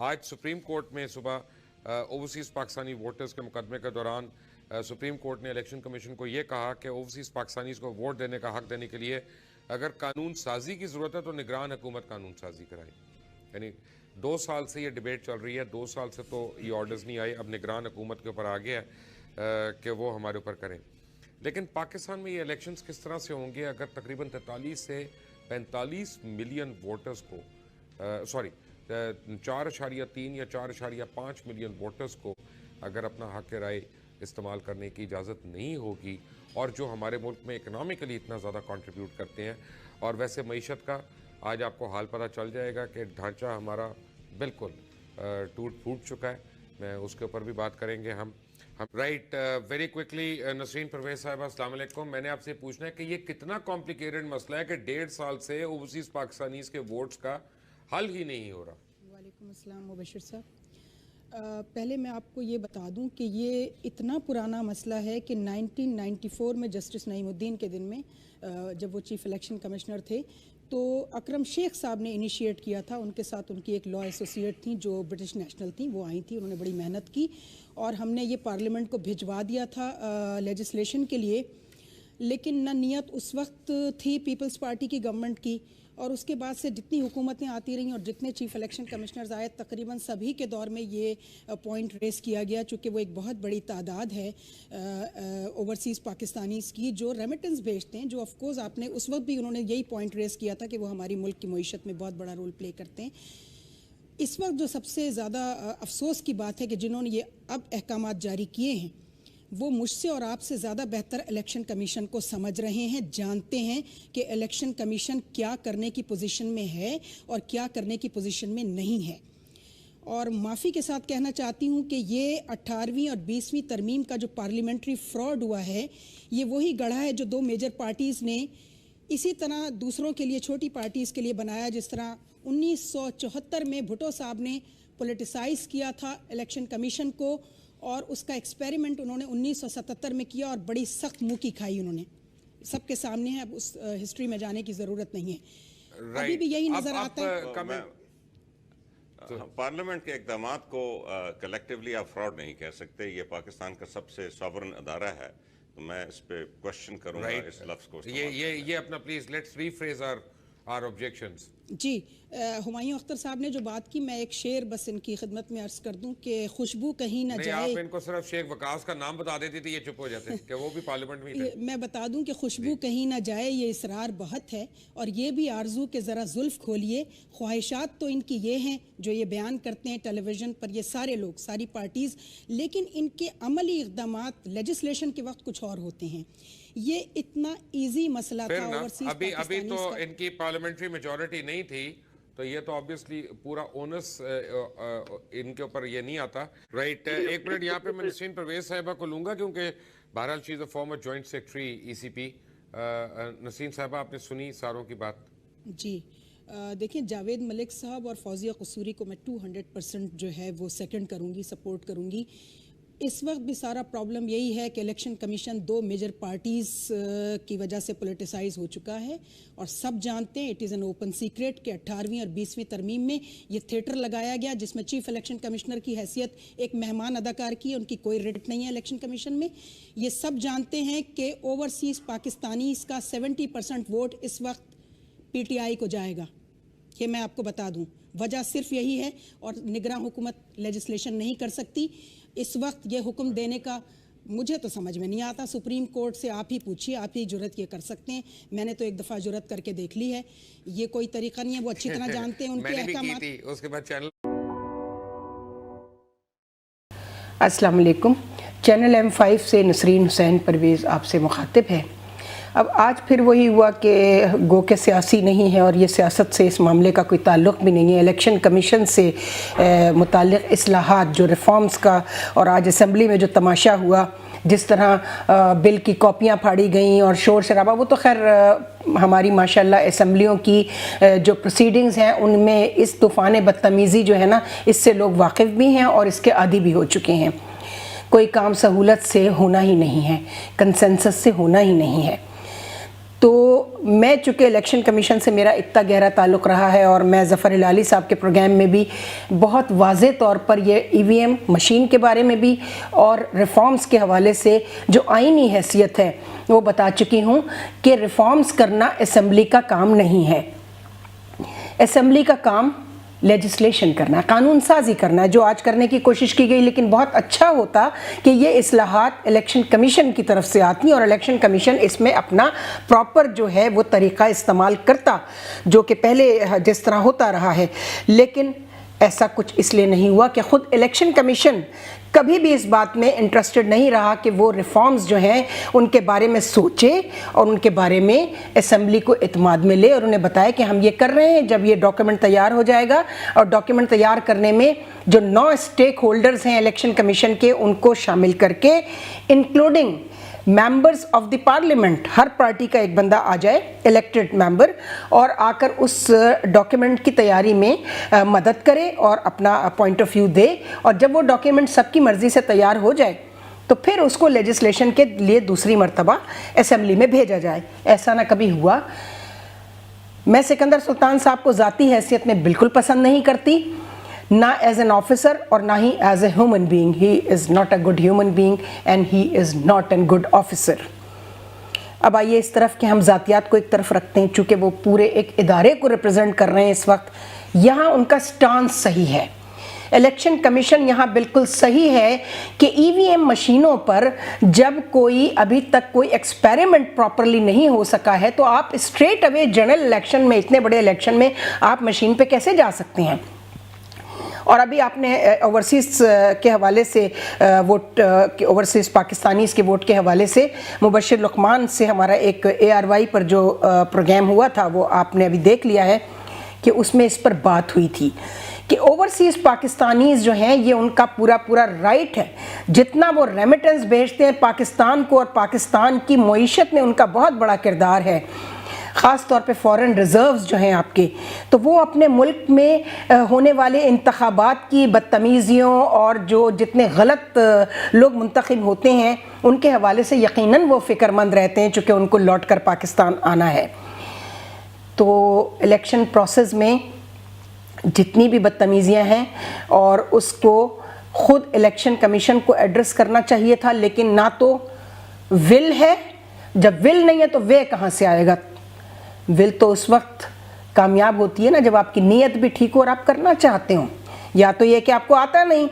آج supreme court میں صبح اوورسیز پاکستانی ووٹرز کے مقدمے کے دوران سپریم کورٹ نے الیکشن کمیشن کو یہ کہا کہ اوورسیز پاکستانیز کو ووٹ دینے کا حق دینے کے لیے اگر قانون سازی کی ضرورت ہے تو نگران حکومت قانون سازی کرائے. یعنی 2 سال سے یہ ڈیبیٹ چل رہی ہے, 2 سال سے تو یہ آرڈرز نہیں آئے, اب نگران حکومت کے اوپر آ گیا ہے کہ وہ ہمارے اوپر کریں. لیکن پاکستان میں یہ الیکشنز کس طرح سے ہوں گے اگر تقریباً 43 سے 45 ملین ووٹرز کو 4.3 یا 4.5 ملین ووٹرز کو اگر اپنا حق رائے استعمال کرنے کی اجازت نہیں ہوگی, اور جو ہمارے ملک میں اکنامکلی اتنا زیادہ کنٹریبیوٹ کرتے ہیں, اور ویسے معیشت کا آج آپ کو حال پتہ چل جائے گا کہ ڈھانچہ ہمارا بالکل ٹوٹ پھوٹ چکا ہے, میں اس کے اوپر بھی بات کریں گے ہم. Right, very quickly Nasreen Parvez صاحبہ السلام علیکم. میں نے آپ سے پوچھنا ہے کہ یہ کتنا کمپلیکیٹڈ مسئلہ ہے کہ 1.5 سال سے اوورسیز پاکستانیز کے ووٹس کا حل ہی نہیں ہو رہا. وعلیکم السلام مبشر صاحب. پہلے میں آپ کو یہ بتا دوں کہ یہ اتنا پرانا مسئلہ ہے کہ 1994 میں جسٹس نعیم الدین کے دن میں جب وہ چیف الیکشن کمشنر تھے تو اکرم شیخ صاحب نے انیشیٹ کیا تھا, ان کے ساتھ ان کی ایک لا ایسوسیٹ تھیں جو برٹش نیشنل تھیں, وہ آئی تھیں, انہوں نے بڑی محنت کی اور ہم نے یہ پارلیمنٹ کو بھجوا دیا تھا لیجسلیشن کے لیے. لیکن نہ نیت اس وقت تھی پیپلز پارٹی کی گورنمنٹ کی, اور اس کے بعد سے جتنی حکومتیں آتی رہیں اور جتنے چیف الیکشن کمشنرز آئے تقریباً سبھی کے دور میں یہ پوائنٹ ریز کیا گیا, چونکہ وہ ایک بہت بڑی تعداد ہے اوورسیز پاکستانیز کی جو ریمیٹنس بھیجتے ہیں, جو آف کورس آپ نے اس وقت بھی انہوں نے یہی پوائنٹ ریز کیا تھا کہ وہ ہماری ملک کی معیشت میں بہت بڑا رول پلے کرتے ہیں. اس وقت جو سب سے زیادہ افسوس کی بات ہے کہ جنہوں نے یہ اب احکامات جاری کیے ہیں وہ مجھ سے اور آپ سے زیادہ بہتر الیکشن کمیشن کو سمجھ رہے ہیں, جانتے ہیں کہ الیکشن کمیشن کیا کرنے کی پوزیشن میں ہے اور کیا کرنے کی پوزیشن میں نہیں ہے. اور معافی کے ساتھ کہنا چاہتی ہوں کہ یہ 18ویں اور 20ویں ترمیم کا جو پارلیمنٹری فراڈ ہوا ہے یہ وہی گڑھا ہے جو 2 میجر پارٹیز نے اسی طرح دوسروں کے لیے, چھوٹی پارٹیز کے لیے بنایا, جس طرح 1974 میں بھٹو صاحب نے پولیٹیسائز کیا تھا الیکشن کمیشن کو, اور اس کا ایکسپیریمنٹ انہوں نے 1977 میں کیا اور بڑی سخت منہ کی کھائی انہوں نے, سب کے سامنے ہے, اب اس ہسٹری میں جانے کی ضرورت نہیں ہے. ابھی بھی یہی نظر آتا ہے. پارلیمنٹ کے اقدامات کو کلیکٹیولی آپ فراڈ نہیں کہہ سکتے, یہ پاکستان کا سب سے سوورن ادارہ ہے, تو میں اس پہ کوشچن کروں گا اس لفظ کو. یہ اپنا please let's rephrase our objections. جی, ہمایوں اختر صاحب نے جو بات کی, میں ایک شعر بس ان کی خدمت میں عرض کر دوں کہ خوشبو کہیں نہ جائے. آپ ان کو صرف شیخ وقاص کا نام بتا دیتی تھی, یہ چپ ہو جاتے کہ وہ بھی پارلیمنٹ میں تھے. میں بتا دوں کہ خوشبو کہیں نہ جائے یہ اصرار بہت ہے, اور یہ بھی آرزو کہ ذرا زلف کھولیے. خواہشات تو ان کی یہ ہیں جو یہ بیان کرتے ہیں ٹیلی ویژن پر یہ سارے لوگ, ساری پارٹیز, لیکن ان کے عملی اقدامات لیجسلیشن کے وقت کچھ اور ہوتے ہیں. یہ اتنا ایزی مسئلہ تھا اوورسیز ابھی تو ان کی پارلیمنٹری میجورٹی نہیں تھی, تو یہ تو آبویسلی پورا اونس ان کے اوپر یہ نہیں آتا. رائٹ, ایک منٹ یہاں پہ میں نسرین پرویز صاحبہ کو لوں گا کیونکہ بہرحال she is a former joint secretary ECP. Nasreen صاحبہ آپ نے سنی ساروں کی بات. جی, دیکھیں جاوید ملک صاحب اور فوزیہ قصوری کو میں 200% جو ہے وہ سیکنڈ کروں گی, سپورٹ کروں گی. اس وقت بھی سارا پرابلم یہی ہے کہ الیکشن کمیشن 2 میجر پارٹیز کی وجہ سے پولیٹیسائز ہو چکا ہے, اور سب جانتے ہیں, it is an open secret, کہ 18ویں اور 20ویں ترمیم میں یہ تھیٹر لگایا گیا جس میں چیف الیکشن کمشنر کی حیثیت ایک مہمان اداکار کی, ان کی کوئی ریٹ نہیں ہے الیکشن کمیشن میں. یہ سب جانتے ہیں کہ اوورسیز پاکستانیز کا 70% ووٹ اس وقت PTI کو جائے گا, یہ میں آپ کو بتا دوں. وجہ صرف یہی ہے, اور نگراں حکومت لیجسلیشن نہیں کر سکتی. اس وقت یہ حکم دینے کا مجھے تو سمجھ میں نہیں آتا. سپریم کورٹ سے آپ ہی پوچھیے, آپ ہی جرت یہ کر سکتے ہیں. میں نے تو ایک دفعہ جرت کر کے دیکھ لی ہے, یہ کوئی طریقہ نہیں ہے. وہ اچھی طرح جانتے ہیں ان کے احکامات. اس کے بعد چینل. السلام علیکم, چینل M5 سے نسرین حسین پرویز آپ سے مخاطب ہے. اب آج پھر وہی ہوا کہ گو کہ سیاسی نہیں ہے, اور یہ سیاست سے اس معاملے کا کوئی تعلق بھی نہیں ہے. الیکشن کمیشن سے متعلق اصلاحات جو ریفارمز کا, اور آج اسمبلی میں جو تماشا ہوا, جس طرح بل کی کاپیاں پھاڑی گئیں اور شور شرابہ, وہ تو خیر ہماری ماشاءاللہ اسمبلیوں کی جو پروسیڈنگز ہیں ان میں اس طوفان بدتمیزی جو ہے نا, اس سے لوگ واقف بھی ہیں اور اس کے عادی بھی ہو چکے ہیں. کوئی کام سہولت سے ہونا ہی نہیں ہے, کنسنسس سے ہونا ہی نہیں ہے. تو میں چونکہ الیکشن کمیشن سے میرا اتنا گہرا تعلق رہا ہے اور میں ظفر ہلالی صاحب کے پروگرام میں بھی بہت واضح طور پر یہ EVM مشین کے بارے میں بھی اور ریفارمز کے حوالے سے جو آئینی حیثیت ہے وہ بتا چکی ہوں کہ ریفارمز کرنا اسمبلی کا کام نہیں ہے. اسمبلی کا کام لیجسلیشن کرنا ہے, قانون سازی کرنا ہے, جو آج کرنے کی کوشش کی گئی. لیکن بہت اچھا ہوتا کہ یہ اصلاحات الیکشن کمیشن کی طرف سے آتی اور الیکشن کمیشن اس میں اپنا پراپر جو ہے وہ طریقہ استعمال کرتا, جو کہ پہلے جس طرح ہوتا رہا ہے. لیکن ایسا کچھ اس لیے نہیں ہوا کہ خود الیکشن کمیشن کبھی بھی اس بات میں انٹرسٹڈ نہیں رہا کہ وہ ریفارمز جو ہیں ان کے بارے میں سوچے اور ان کے بارے میں اسمبلی کو اعتماد میں لے, اور انہیں بتائے کہ ہم یہ کر رہے ہیں. جب یہ ڈاکیومنٹ تیار ہو جائے گا, اور ڈاکیومنٹ تیار کرنے میں جو 9 اسٹیک ہولڈرز ہیں الیکشن کمیشن کے, ان کو شامل کر کے including members of the parliament, Hare party کا ایک بندہ آ جائے الیکٹڈ ممبر, اور آ کر اس ڈاکیومنٹ کی تیاری میں مدد کرے اور اپنا پوائنٹ آف ویو دے. اور جب وہ ڈاکیومنٹ سب کی مرضی سے تیار ہو جائے تو پھر اس کو لیجسلیشن کے لیے دوسری مرتبہ اسمبلی میں بھیجا جائے. ایسا نہ کبھی ہوا. میں سکندر سلطان صاحب کو ذاتی حیثیت میں بالکل پسند نہیں کرتی, نہ ایز این آفیسر اور نہ ہی as a human being. He is not a good human being and he is not a good officer. اب آئیے اس طرف کہ ہم ذاتیات کو ایک طرف رکھتے ہیں, چونکہ وہ پورے ایک ادارے کو ریپرزینٹ کر رہے ہیں اس وقت. یہاں ان کا سٹانس صحیح ہے, الیکشن کمیشن یہاں بالکل صحیح ہے کہ EVM مشینوں پر جب کوئی ابھی تک کوئی ایکسپیریمنٹ پراپرلی نہیں ہو سکا ہے, تو آپ اسٹریٹ اوے جنرل الیکشن میں, اتنے بڑے الیکشن میں آپ مشین پہ کیسے جا سکتے ہیں. اور ابھی آپ نے اوورسیز کے حوالے سے ووٹ, اوورسیز پاکستانیز کے ووٹ کے حوالے سے مبشر لقمان سے ہمارا ایک ARY پر جو پروگرام ہوا تھا وہ آپ نے ابھی دیکھ لیا ہے کہ اس میں اس پر بات ہوئی تھی کہ اوورسیز پاکستانیز جو ہیں یہ ان کا پورا رائٹ ہے. جتنا وہ ریمیٹنس بھیجتے ہیں پاکستان کو, اور پاکستان کی معیشت میں ان کا بہت بڑا کردار ہے, خاص طور پہ فورن ریزروز جو ہیں آپ کے, تو وہ اپنے ملک میں ہونے والے انتخابات کی بدتمیزیوں اور جو جتنے غلط لوگ منتخب ہوتے ہیں ان کے حوالے سے یقیناً وہ فکر مند رہتے ہیں, چونکہ ان کو لوٹ کر پاکستان آنا ہے. تو الیکشن پروسیس میں جتنی بھی بدتمیزیاں ہیں اور اس کو خود الیکشن کمیشن کو ایڈریس کرنا چاہیے تھا, لیکن نہ تو ول ہے, جب ول نہیں ہے تو وے کہاں سے آئے گا. ول تو اس وقت کامیاب ہوتی ہے نا جب آپ کی نیت بھی ٹھیک ہو اور آپ کرنا چاہتے ہوں, یا تو یہ کہ آپ کو آتا نہیں.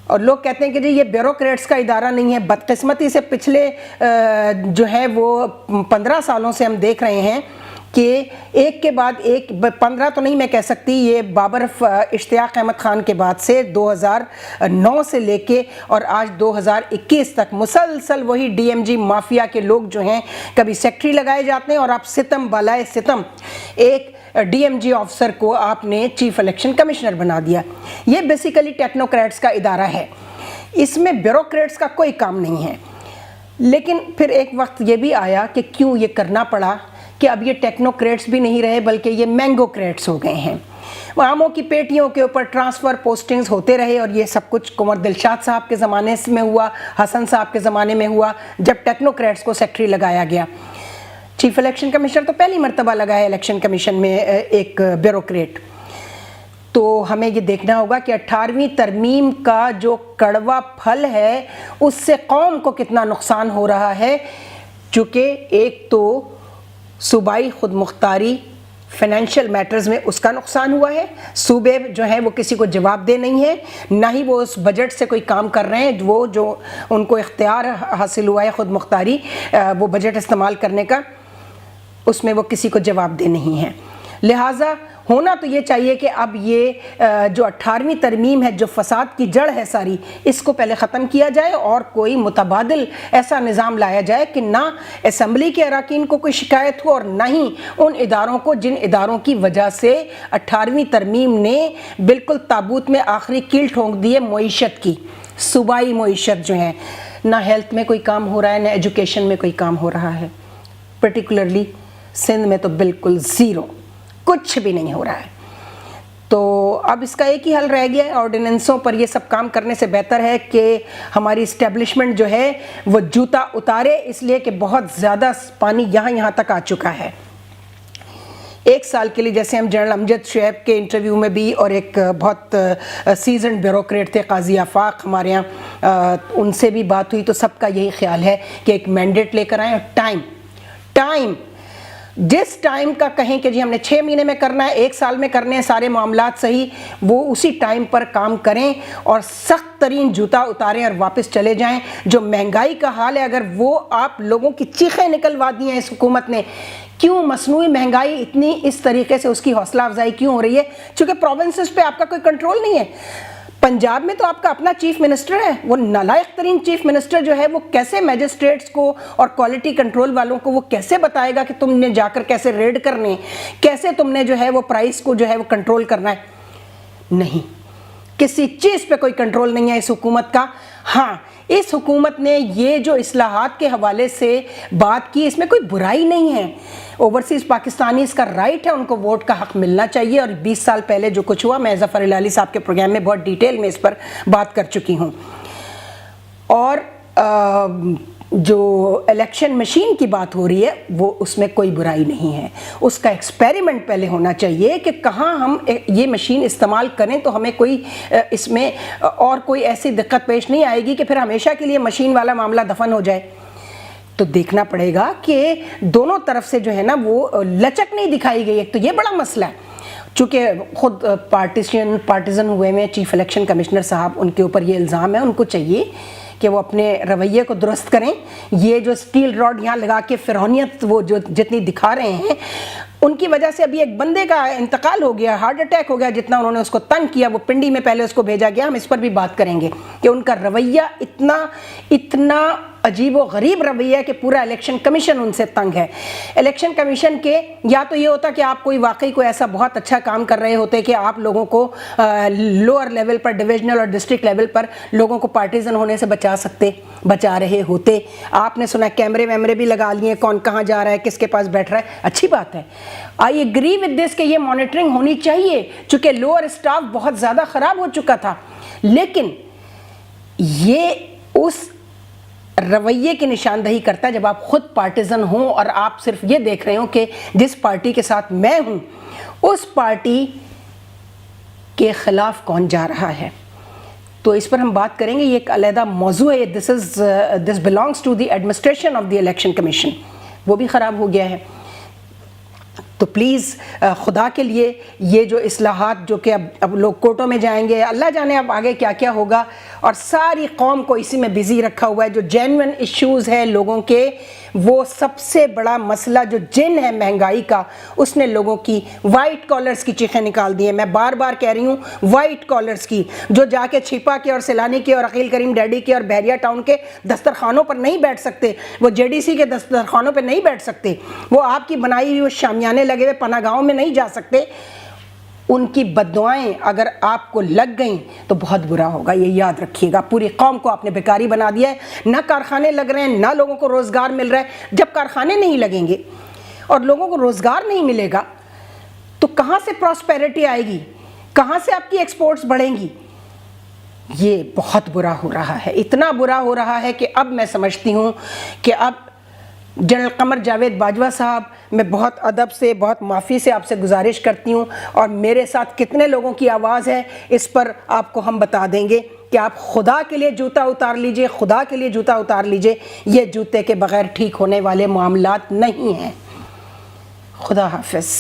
اور لوگ کہتے ہیں کہ جی یہ بیوروکریٹس کا ادارہ نہیں ہے. بدقسمتی سے پچھلے جو ہے وہ 15 سالوں سے ہم دیکھ رہے ہیں کہ ایک کے بعد ایک, 15 تو نہیں میں کہہ سکتی, یہ بابر اشتیاق احمد خان کے بعد سے 2009 سے لے کے اور آج 2021 تک مسلسل وہی DMG مافیا کے لوگ جو ہیں کبھی سیکٹری لگائے جاتے ہیں, اور آپ ستم بالائے ستم ایک DMG آفسر کو آپ نے چیف الیکشن کمشنر بنا دیا. یہ بیسیکلی ٹیکنوکریٹس کا ادارہ ہے, اس میں بیوروکریٹس کا کوئی کام نہیں ہے. لیکن پھر ایک وقت یہ بھی آیا کہ کیوں یہ کرنا پڑا کہ اب یہ ٹیکنوکریٹس بھی نہیں رہے بلکہ یہ مینگوکریٹس ہو گئے ہیں. آموں کی پیٹیوں کے اوپر ٹرانسفر پوسٹنگز ہوتے رہے, اور یہ سب کچھ کنور دلشاد صاحب کے زمانے میں ہوا, حسن صاحب کے زمانے میں ہوا, جب ٹیکنوکریٹس کو سیکٹری لگایا گیا. چیف الیکشن کمشنر تو پہلی مرتبہ لگا ہے الیکشن کمیشن میں ایک بیوروکریٹ. تو ہمیں یہ دیکھنا ہوگا کہ 18ویں ترمیم کا جو کڑوا پھل ہے اس سے قوم کو کتنا نقصان ہو رہا ہے, چونکہ ایک تو صوبائی خود مختاری فائنینشیل میٹرز میں اس کا نقصان ہوا ہے. صوبے جو ہیں وہ کسی کو جواب دہ نہیں ہے, نہ ہی وہ اس بجٹ سے کوئی کام کر رہے ہیں. وہ جو ان کو اختیار حاصل ہوا ہے خود مختاری وہ بجٹ استعمال کرنے کا, اس میں وہ کسی کو جواب دہ نہیں ہے. لہٰذا ہونا تو یہ چاہیے کہ اب یہ جو 18ویں ترمیم ہے جو فساد کی جڑ ہے ساری, اس کو پہلے ختم کیا جائے اور کوئی متبادل ایسا نظام لایا جائے کہ نہ اسمبلی کے اراکین کو کوئی شکایت ہو اور نہ ہی ان اداروں کو جن اداروں کی وجہ سے 18ویں ترمیم نے بالکل تابوت میں آخری کیل ٹھونک دی ہے معیشت کی. صوبائی معیشت جو ہے, نہ ہیلتھ میں کوئی کام ہو رہا ہے, نہ ایجوکیشن میں کوئی کام ہو رہا ہے. پرٹیکولرلی سندھ میں تو بالکل زیرو, کچھ بھی نہیں ہو رہا ہے. تو اب اس کا ایک ہی حل رہ گیا ہے، آرڈیننسوں پر یہ سب کام کرنے سے بہتر ہے کہ ہماری اسٹیبلشمنٹ جو ہے وہ جوتا اتارے، اس لیے کہ بہت زیادہ پانی یہاں تک آ چکا ہے۔ ایک سال کے لیے جیسے ہم جنرل امجد شعیب کے انٹرویو میں بھی، اور ایک بہت سیزنڈ بیوروکریٹ تھے قاضی آفاق ہمارے یہاں، ان سے بھی بات ہوئی تو سب کا یہی خیال ہے کہ ایک مینڈیٹ لے کر آئیں، اور ٹائم جس ٹائم کا کہیں کہ جی ہم نے 6 مہینے میں کرنا ہے، 1 سال میں کرنے ہیں سارے معاملات صحیح، وہ اسی ٹائم پر کام کریں اور سخت ترین جوتا اتاریں اور واپس چلے جائیں۔ جو مہنگائی کا حال ہے، اگر وہ آپ لوگوں کی چیخیں نکلوا دی ہیں اس حکومت نے، کیوں مصنوعی مہنگائی اتنی اس طریقے سے اس کی حوصلہ افزائی کیوں ہو رہی ہے؟ چونکہ پروونسز پہ آپ کا کوئی کنٹرول نہیں ہے۔ پنجاب میں تو آپ کا اپنا چیف منسٹر ہے، وہ نالائق ترین چیف منسٹر جو ہے وہ کیسے میجسٹریٹس کو اور کوالٹی کنٹرول والوں کو وہ کیسے بتائے گا کہ تم نے جا کر کیسے ریڈ کرنے، کیسے تم نے جو ہے وہ پرائس کو جو ہے وہ کنٹرول کرنا ہے؟ نہیں، کسی چیز پہ کوئی کنٹرول نہیں ہے اس حکومت کا۔ ہاں، اس حکومت نے یہ جو اصلاحات کے حوالے سے بات کی، اس میں کوئی برائی نہیں ہے۔ اوورسیز پاکستانی اس کا رائٹ ہے، ان کو ووٹ کا حق ملنا چاہیے، اور 20 سال پہلے جو کچھ ہوا، میں ظفر العالی صاحب کے پروگرام میں بہت ڈیٹیل میں اس پر بات کر چکی ہوں۔ اور جو الیکشن مشین کی بات ہو رہی ہے، وہ اس میں کوئی برائی نہیں ہے، اس کا ایکسپیریمنٹ پہلے ہونا چاہیے کہ کہاں ہم یہ مشین استعمال کریں تو ہمیں کوئی اس میں اور کوئی ایسی دقت پیش نہیں آئے گی کہ پھر ہمیشہ کے لیے مشین والا معاملہ دفن ہو جائے۔ تو دیکھنا پڑے گا کہ دونوں طرف سے جو ہے نا وہ لچک نہیں دکھائی گئی، ایک تو یہ بڑا مسئلہ ہے، چونکہ خود پارٹیزن ہوئے میں چیف الیکشن کمشنر صاحب، ان کے اوپر یہ الزام ہے، ان کو چاہیے کہ وہ اپنے رویے کو درست کریں۔ یہ جو سٹیل راڈ یہاں لگا کے فرعونیت وہ جو جتنی دکھا رہے ہیں، ان کی وجہ سے ابھی ایک بندے کا انتقال ہو گیا، ہارٹ اٹیک ہو گیا، جتنا انہوں نے اس کو تنگ کیا، وہ پنڈی میں پہلے اس کو بھیجا گیا۔ ہم اس پر بھی بات کریں گے کہ ان کا رویہ اتنا عجیب و غریب رویہ ہے کہ پورا الیکشن کمیشن ان سے تنگ ہے۔ الیکشن کمیشن کے یا تو یہ ہوتا کہ آپ کوئی واقعی کوئی ایسا بہت اچھا کام کر رہے ہوتے کہ آپ لوگوں کو لوور لیول پر، ڈویژنل اور ڈسٹرکٹ لیول پر لوگوں کو پارٹیزن ہونے سے بچا رہے ہوتے۔ آپ نے سنا کیمرے ویمرے بھی لگا لیے، کون کہاں جا رہا ہے، کس کے پاس بیٹھ رہا ہے، اچھی بات ہے۔ آئی ایگری ود دس کہ یہ مانیٹرنگ ہونی چاہیے، چونکہ لوور اسٹاف بہت زیادہ خراب ہو چکا تھا، لیکن یہ اس رویے کی نشاندہی کرتا ہے جب آپ خود پارٹیزن ہوں اور آپ صرف یہ دیکھ رہے ہوں کہ جس پارٹی کے ساتھ میں ہوں اس پارٹی کے خلاف کون جا رہا ہے۔ تو اس پر ہم بات کریں گے، یہ ایک علیحدہ موضوع ہے۔ دس belongs to the administration of the election commission، وہ بھی خراب ہو گیا ہے۔ تو پلیز خدا کے لیے یہ جو اصلاحات جو کہ اب لوگ کورٹوں میں جائیں گے، اللہ جانے اب آگے کیا کیا ہوگا، اور ساری قوم کو اسی میں بزی رکھا ہوا ہے۔ جو جینوئن ایشوز ہیں لوگوں کے، وہ سب سے بڑا مسئلہ جو جن ہے مہنگائی کا، اس نے لوگوں کی وائٹ کالرز کی چیخیں نکال دی ہیں۔ میں بار بار کہہ رہی ہوں، وائٹ کالرز کی، جو جا کے چھپا کے اور سیلانی کے اور عقیل کریم ڈیڈی کے اور بحریہ ٹاؤن کے دسترخوانوں پر نہیں بیٹھ سکتے، وہ جے ڈی سی کے دسترخوانوں پہ نہیں بیٹھ سکتے، وہ آپ کی بنائی ہوئی وہ شامیانے لگے ہوئے پناہ گاہوں میں نہیں جا سکتے۔ ان کی بددعائیں اگر آپ کو لگ گئیں تو بہت برا ہوگا، یہ یاد رکھیے گا۔ پوری قوم کو آپ نے بیکاری بنا دیا ہے، نہ کارخانے لگ رہے ہیں، نہ لوگوں کو روزگار مل رہا ہے۔ جب کارخانے نہیں لگیں گے اور لوگوں کو روزگار نہیں ملے گا تو کہاں سے پراسپیرٹی آئے گی، کہاں سے آپ کی ایکسپورٹس بڑھیں گی؟ یہ بہت برا ہو رہا ہے، اتنا برا ہو رہا ہے کہ اب میں سمجھتی ہوں کہ اب جنرل قمر جاوید باجوہ صاحب، میں بہت ادب سے، بہت معافی سے آپ سے گزارش کرتی ہوں، اور میرے ساتھ کتنے لوگوں کی آواز ہے اس پر آپ کو ہم بتا دیں گے کہ آپ خدا کے لیے جوتا اتار لیجئے، خدا کے لیے جوتا اتار لیجئے۔ یہ جوتے کے بغیر ٹھیک ہونے والے معاملات نہیں ہیں۔ خدا حافظ۔